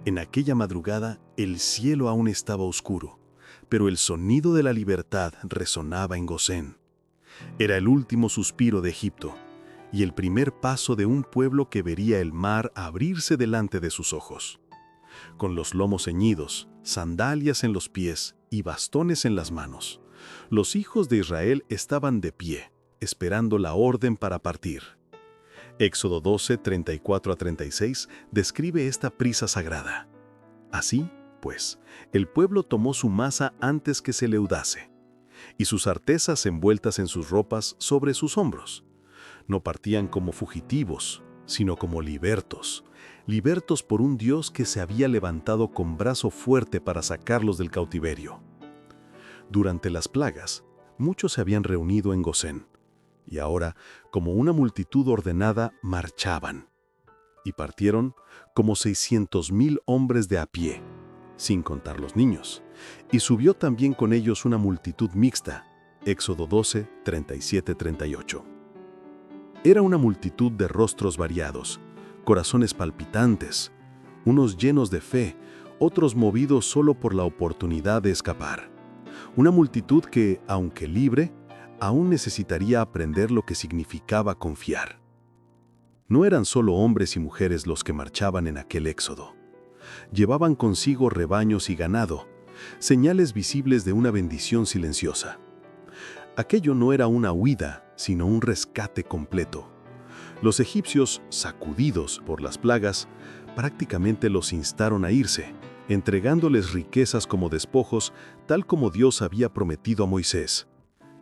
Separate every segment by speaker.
Speaker 1: En aquella madrugada el cielo aún estaba oscuro, pero el sonido de la libertad resonaba en Gosén. Era el último suspiro de Egipto y el primer paso de un pueblo que vería el mar abrirse delante de sus ojos. Con los lomos ceñidos, sandalias en los pies y bastones en las manos, los hijos de Israel estaban de pie, esperando la orden para partir. Éxodo 12, 34-36 describe esta prisa sagrada. Así, pues, el pueblo tomó su masa antes que se leudase, y sus artesas envueltas en sus ropas sobre sus hombros. No partían como fugitivos, sino como libertos, libertos por un Dios que se había levantado con brazo fuerte para sacarlos del cautiverio. Durante las plagas, muchos se habían reunido en Gosén, y ahora, como una multitud ordenada, marchaban. Y partieron como 600,000 hombres de a pie, sin contar los niños. Y subió también con ellos una multitud mixta. Éxodo 12, 37-38. Era una multitud de rostros variados, corazones palpitantes, unos llenos de fe, otros movidos solo por la oportunidad de escapar. Una multitud que, aunque libre, aún necesitaría aprender lo que significaba confiar. No eran solo hombres y mujeres los que marchaban en aquel éxodo. Llevaban consigo rebaños y ganado, señales visibles de una bendición silenciosa. Aquello no era una huida, sino un rescate completo. Los egipcios, sacudidos por las plagas, prácticamente los instaron a irse, entregándoles riquezas como despojos, tal como Dios había prometido a Moisés.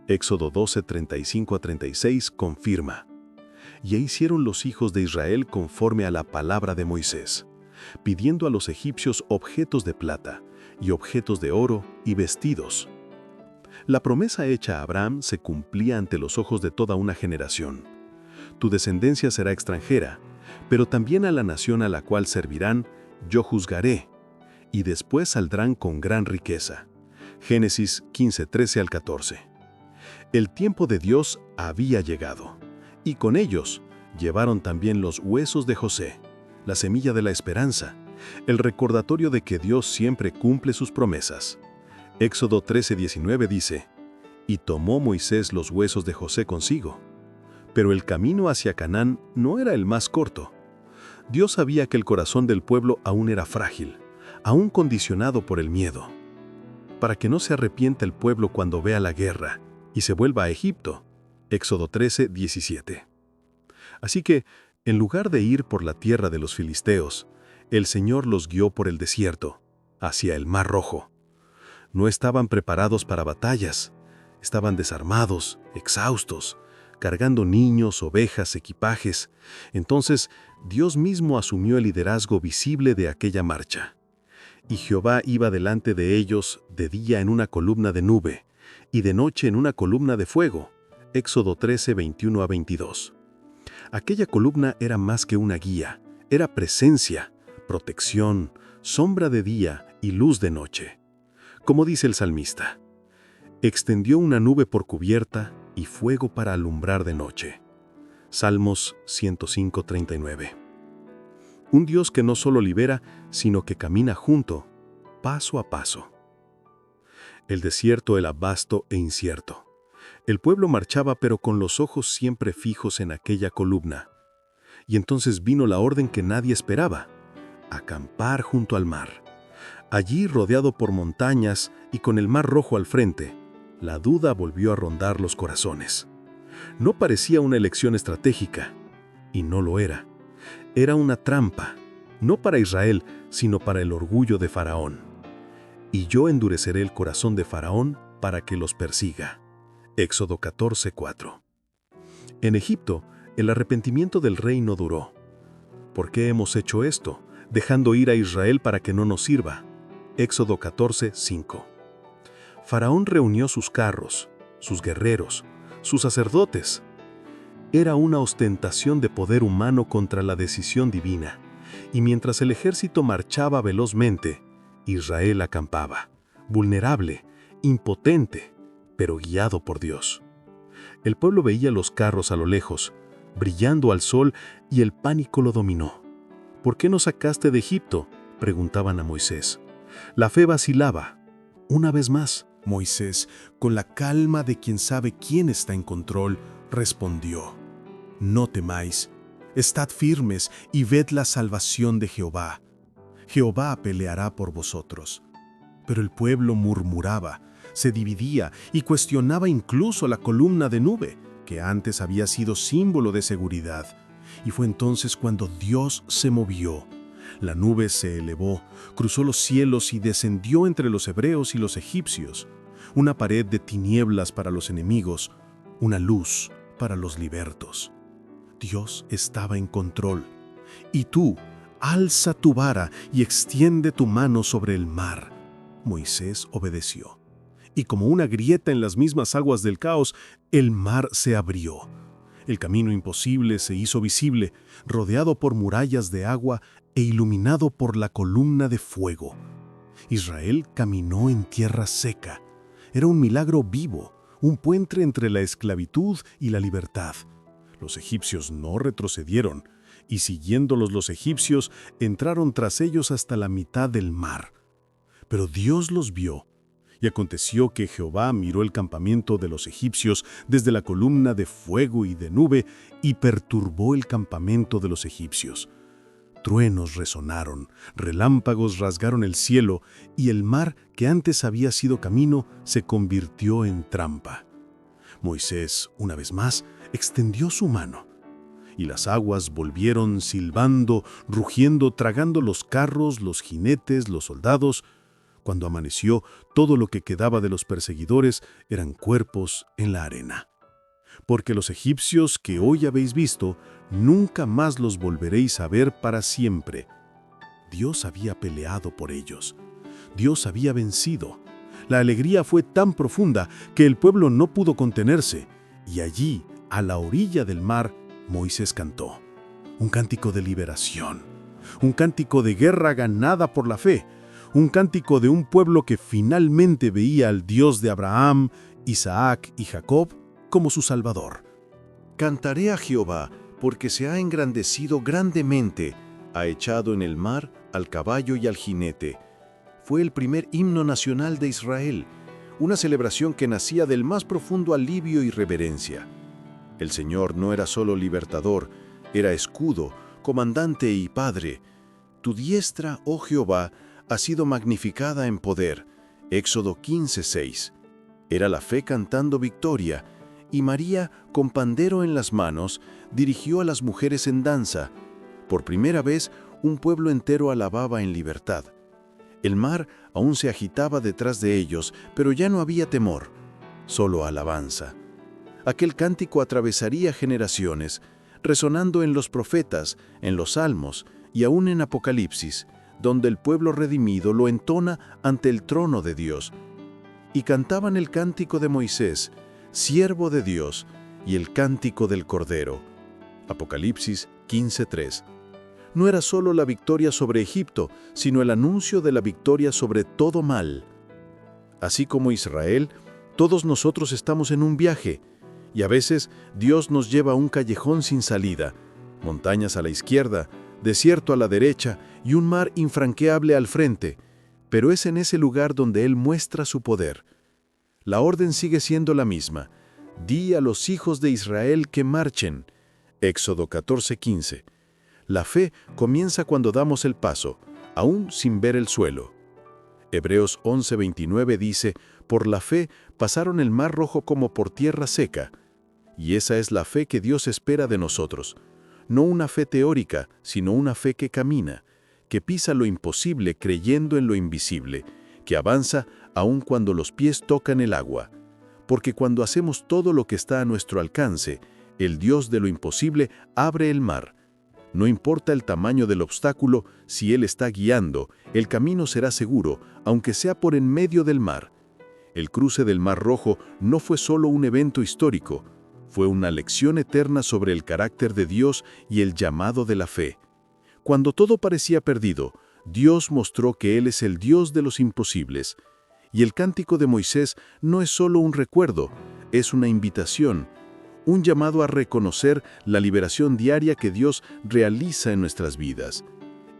Speaker 1: Éxodo 12, 35-36 confirma. Y hicieron los hijos de Israel conforme a la palabra de Moisés, pidiendo a los egipcios objetos de plata, y objetos de oro, y vestidos. La promesa hecha a Abraham se cumplía ante los ojos de toda una generación. Tu descendencia será extranjera, pero también a la nación a la cual servirán, yo juzgaré, y después saldrán con gran riqueza. Génesis 15, 13-14. El tiempo de Dios había llegado, y con ellos llevaron también los huesos de José, la semilla de la esperanza, el recordatorio de que Dios siempre cumple sus promesas. Éxodo 13:19 dice, «Y tomó Moisés los huesos de José consigo». Pero el camino hacia Canaán no era el más corto. Dios sabía que el corazón del pueblo aún era frágil, aún condicionado por el miedo. Para que no se arrepienta el pueblo cuando vea la guerra y se vuelva a Egipto. Éxodo 13:17. Así que, en lugar de ir por la tierra de los filisteos, el Señor los guió por el desierto, hacia el Mar Rojo. No estaban preparados para batallas, estaban desarmados, exhaustos, cargando niños, ovejas, equipajes. Entonces, Dios mismo asumió el liderazgo visible de aquella marcha. Y Jehová iba delante de ellos de día en una columna de nube, y de noche en una columna de fuego. Éxodo 13, 21-22. Aquella columna era más que una guía, era presencia, protección, sombra de día y luz de noche. Como dice el salmista, extendió una nube por cubierta y fuego para alumbrar de noche. Salmos 105, 39. Un Dios que no solo libera, sino que camina junto, paso a paso. El desierto era vasto e incierto. El pueblo marchaba pero con los ojos siempre fijos en aquella columna. Y entonces vino la orden que nadie esperaba: acampar junto al mar. Allí, rodeado por montañas y con el Mar Rojo al frente, la duda volvió a rondar los corazones. No parecía una elección estratégica, y no lo era. Era una trampa, no para Israel, sino para el orgullo de Faraón. Y yo endureceré el corazón de Faraón para que los persiga. Éxodo 14, 4. En Egipto, el arrepentimiento del rey no duró. ¿Por qué hemos hecho esto, dejando ir a Israel para que no nos sirva? Éxodo 14, 5. Faraón reunió sus carros, sus guerreros, sus sacerdotes. Era una ostentación de poder humano contra la decisión divina, y mientras el ejército marchaba velozmente, Israel acampaba, vulnerable, impotente, pero guiado por Dios. El pueblo veía los carros a lo lejos, brillando al sol, y el pánico lo dominó. ¿Por qué nos sacaste de Egipto? Preguntaban a Moisés. La fe vacilaba. Una vez más,
Speaker 2: Moisés, con la calma de quien sabe quién está en control, respondió: No temáis, estad firmes y ved la salvación de Jehová. Jehová peleará por vosotros. Pero el pueblo murmuraba, se dividía y cuestionaba incluso la columna de nube, que antes había sido símbolo de seguridad. Y fue entonces cuando Dios se movió. La nube se elevó, cruzó los cielos y descendió entre los hebreos y los egipcios. Una pared de tinieblas para los enemigos, una luz para los libertos. Dios estaba en control. Y tú, alza tu vara y extiende tu mano sobre el mar. Moisés obedeció. Y como una grieta en las mismas aguas del caos, el mar se abrió. El camino imposible se hizo visible, rodeado por murallas de agua e iluminado por la columna de fuego. Israel caminó en tierra seca. Era un milagro vivo, un puente entre la esclavitud y la libertad. Los egipcios no retrocedieron, y siguiéndolos los egipcios, entraron tras ellos hasta la mitad del mar. Pero Dios los vio. Y aconteció que Jehová miró el campamento de los egipcios desde la columna de fuego y de nube y perturbó el campamento de los egipcios. Truenos resonaron, relámpagos rasgaron el cielo y el mar que antes había sido camino se convirtió en trampa. Moisés, una vez más, extendió su mano y las aguas volvieron silbando, rugiendo, tragando los carros, los jinetes, los soldados. Cuando amaneció, todo lo que quedaba de los perseguidores eran cuerpos en la arena. Porque los egipcios que hoy habéis visto, nunca más los volveréis a ver para siempre. Dios había peleado por ellos. Dios había vencido. La alegría fue tan profunda que el pueblo no pudo contenerse. Y allí, a la orilla del mar, Moisés cantó. Un cántico de liberación. Un cántico de guerra ganada por la fe. Un cántico de un pueblo que finalmente veía al Dios de Abraham, Isaac y Jacob como su Salvador.
Speaker 3: Cantaré a Jehová, porque se ha engrandecido grandemente, ha echado en el mar al caballo y al jinete. Fue el primer himno nacional de Israel, una celebración que nacía del más profundo alivio y reverencia. El Señor no era solo libertador, era escudo, comandante y padre. Tu diestra, oh Jehová, ha sido magnificada en poder. Éxodo 15:6. Era la fe cantando victoria, y María, con pandero en las manos, dirigió a las mujeres en danza. Por primera vez, un pueblo entero alababa en libertad. El mar aún se agitaba detrás de ellos, pero ya no había temor, solo alabanza. Aquel cántico atravesaría generaciones, resonando en los profetas, en los salmos y aún en Apocalipsis, donde el pueblo redimido lo entona ante el trono de Dios. Y cantaban el cántico de Moisés, siervo de Dios, y el cántico del Cordero. Apocalipsis 15:3. No era solo la victoria sobre Egipto, sino el anuncio de la victoria sobre todo mal. Así como Israel, todos nosotros estamos en un viaje, y a veces Dios nos lleva a un callejón sin salida, montañas a la izquierda, desierto a la derecha y un mar infranqueable al frente, pero es en ese lugar donde Él muestra su poder. La orden sigue siendo la misma. Di a los hijos de Israel que marchen. Éxodo 14:15. La fe comienza cuando damos el paso, aún sin ver el suelo. Hebreos 11:29 dice, por la fe pasaron el mar rojo como por tierra seca. Y esa es la fe que Dios espera de nosotros. No una fe teórica, sino una fe que camina, que pisa lo imposible creyendo en lo invisible, que avanza aun cuando los pies tocan el agua. Porque cuando hacemos todo lo que está a nuestro alcance, el Dios de lo imposible abre el mar. No importa el tamaño del obstáculo, si Él está guiando, el camino será seguro, aunque sea por en medio del mar. El cruce del Mar Rojo no fue solo un evento histórico, fue una lección eterna sobre el carácter de Dios y el llamado de la fe. Cuando todo parecía perdido, Dios mostró que Él es el Dios de los imposibles. Y el cántico de Moisés no es solo un recuerdo, es una invitación, un llamado a reconocer la liberación diaria que Dios realiza en nuestras vidas.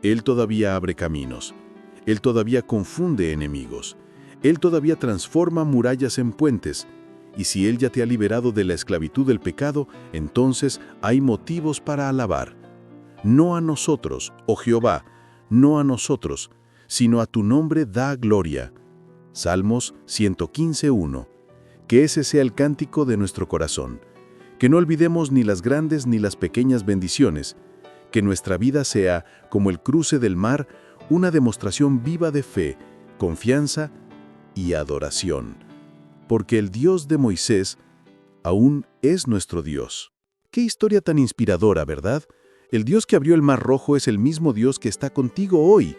Speaker 3: Él todavía abre caminos. Él todavía confunde enemigos. Él todavía transforma murallas en puentes. Y si Él ya te ha liberado de la esclavitud del pecado, entonces hay motivos para alabar. No a nosotros, oh Jehová, no a nosotros, sino a tu nombre da gloria. Salmos 115:1. Que ese sea el cántico de nuestro corazón. Que no olvidemos ni las grandes ni las pequeñas bendiciones. Que nuestra vida sea, como el cruce del mar, una demostración viva de fe, confianza y adoración. Porque el Dios de Moisés aún es nuestro Dios. Qué historia tan inspiradora, ¿verdad? El Dios que abrió el Mar Rojo es el mismo Dios que está contigo hoy.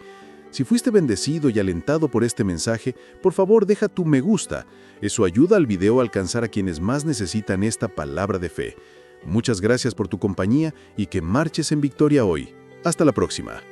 Speaker 3: Si fuiste bendecido y alentado por este mensaje, por favor deja tu me gusta. Eso ayuda al video a alcanzar a quienes más necesitan esta palabra de fe. Muchas gracias por tu compañía y que marches en victoria hoy. Hasta la próxima.